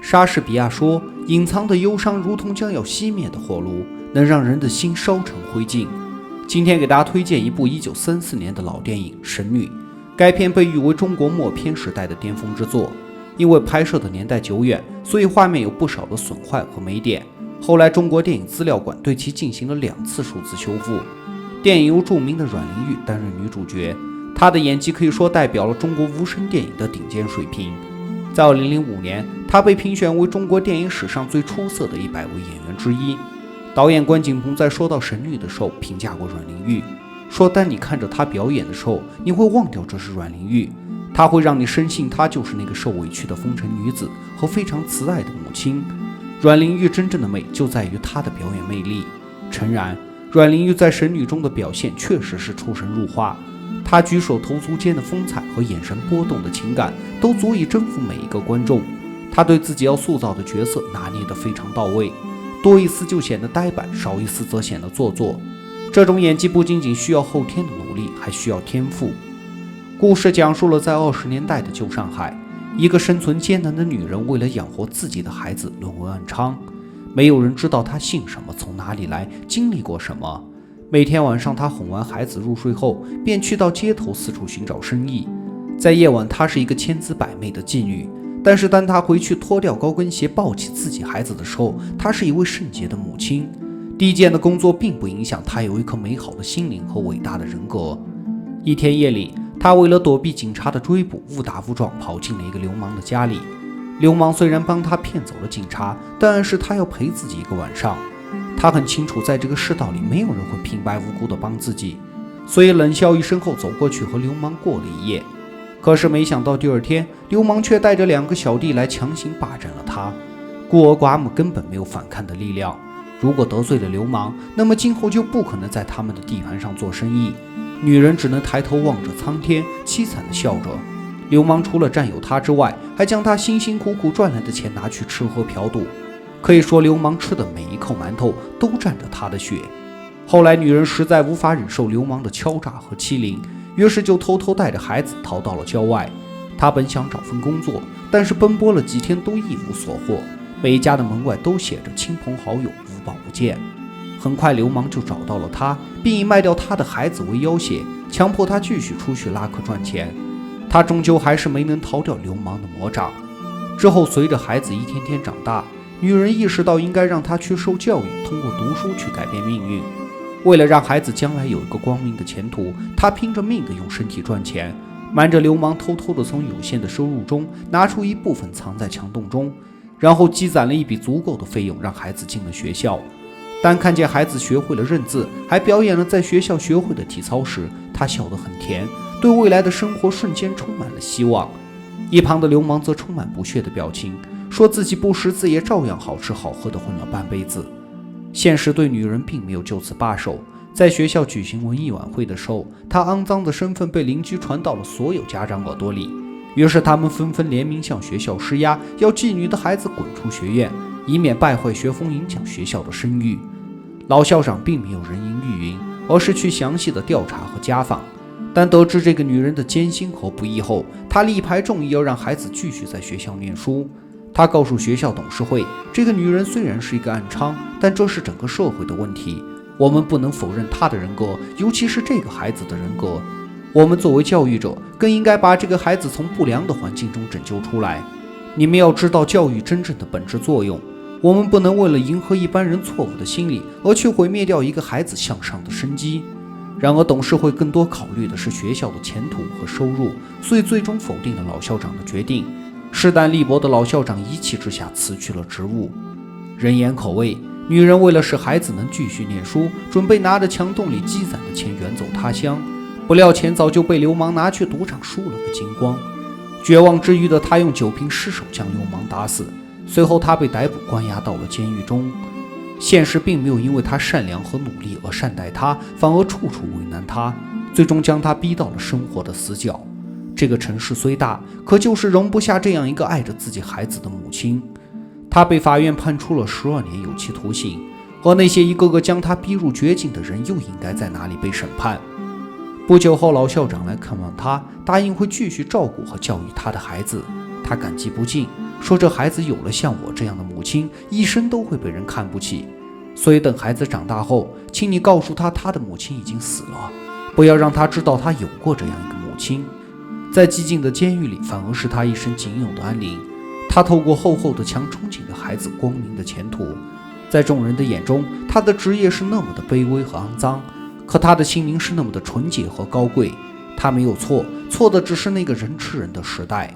莎士比亚说，隐藏的忧伤如同将要熄灭的火炉，能让人的心烧成灰烬。今天给大家推荐一部1934年的老电影《神女》，该片被誉为中国默片时代的巅峰之作。因为拍摄的年代久远，所以画面有不少的损坏和霉点。后来中国电影资料馆对其进行了2次数字修复。电影由著名的阮玲玉担任女主角，她的演技可以说代表了中国无声电影的顶尖水平。在2005年，她被评选为中国电影史上最出色的100位演员之一。导演关锦鹏在说到神女的时候评价过阮玲玉，说当你看着她表演的时候，你会忘掉这是阮玲玉，她会让你深信她就是那个受委屈的风尘女子和非常慈爱的母亲。阮玲玉真正的美就在于她的表演魅力。诚然，阮玲玉在神女中的表现确实是出神入化，她举手投足间的风采和眼神波动的情感都足以征服每一个观众。她对自己要塑造的角色拿捏得非常到位，多一丝就显得呆板，少一丝则显得做作。这种演技不仅仅需要后天的努力，还需要天赋。故事讲述了在20年代的旧上海，一个生存艰难的女人为了养活自己的孩子沦为暗娼，没有人知道她姓什么，从哪里来，经历过什么。每天晚上她哄完孩子入睡后，便去到街头四处寻找生意。在夜晚，她是一个千姿百媚的妓女，但是当她回去脱掉高跟鞋抱起自己孩子的时候，她是一位圣洁的母亲。低贱的工作并不影响她有一颗美好的心灵和伟大的人格。一天夜里，她为了躲避警察的追捕，误打误撞跑进了一个流氓的家里。流氓虽然帮她骗走了警察，但暗示她要陪自己一个晚上。她很清楚，在这个世道里，没有人会平白无故的帮自己，所以冷笑一声后走过去和流氓过了一夜。可是没想到第二天，流氓却带着2个小弟来强行霸占了她。孤儿寡母根本没有反抗的力量，如果得罪了流氓，那么今后就不可能在他们的地盘上做生意。女人只能抬头望着苍天，凄惨地笑着。流氓除了占有她之外，还将她辛辛苦苦赚来的钱拿去吃喝嫖赌。可以说，流氓吃的每一口馒头都沾着她的血。后来女人实在无法忍受流氓的敲诈和欺凌，于是就偷偷带着孩子逃到了郊外。她本想找份工作，但是奔波了几天都一无所获，每家的门外都写着亲朋好友无宝不见。很快流氓就找到了她，并以卖掉她的孩子为要挟，强迫她继续出去拉客赚钱。她终究还是没能逃掉流氓的魔掌。之后随着孩子一天天长大，女人意识到应该让他去受教育，通过读书去改变命运。为了让孩子将来有一个光明的前途，她拼着命的用身体赚钱，瞒着流氓偷偷的从有限的收入中拿出一部分藏在墙洞中，然后积攒了一笔足够的费用，让孩子进了学校。当看见孩子学会了认字，还表演了在学校学会的体操时，她笑得很甜，对未来的生活瞬间充满了希望。一旁的流氓则充满不屑的表情，说自己不识字也照样好吃好喝的混了半辈子。现实对女人并没有就此罢手，在学校举行文艺晚会的时候，她肮脏的身份被邻居传到了所有家长耳朵里，于是他们纷纷联名向学校施压，要妓女的孩子滚出学院，以免败坏学风，影响学校的声誉。老校长并没有人云亦云，而是去详细的调查和家访。但得知这个女人的艰辛和不易后，他力排众议要让孩子继续在学校念书。他告诉学校董事会，这个女人虽然是一个暗娼，但这是整个社会的问题，我们不能否认她的人格，尤其是这个孩子的人格。我们作为教育者，更应该把这个孩子从不良的环境中拯救出来。你们要知道教育真正的本质作用，我们不能为了迎合一般人错误的心理，而去毁灭掉一个孩子向上的生机。然而董事会更多考虑的是学校的前途和收入，所以最终否定了老校长的决定。势单力薄的老校长一气之下辞去了职务。人言可畏，女人为了使孩子能继续念书，准备拿着墙洞里积攒的钱远走他乡，不料钱早就被流氓拿去赌场输了个精光。绝望之余的她用酒瓶失手将流氓打死，随后她被逮捕关押到了监狱中。现实并没有因为她善良和努力而善待她，反而处处为难她，最终将她逼到了生活的死角。这个城市虽大，可就是容不下这样一个爱着自己孩子的母亲。她被法院判处了12年有期徒刑，而那些一个个将她逼入绝境的人又应该在哪里被审判？不久后，老校长来看望她，答应会继续照顾和教育她的孩子。她感激不尽，说这孩子有了像我这样的母亲，一生都会被人看不起。所以等孩子长大后，请你告诉他，他的母亲已经死了，不要让他知道他有过这样一个母亲。在寂静的监狱里，反而是他一生仅有的安宁。他透过厚厚的墙，憧憬着孩子光明的前途。在众人的眼中，他的职业是那么的卑微和肮脏，可他的心灵是那么的纯洁和高贵。他没有错，错的只是那个人吃人的时代。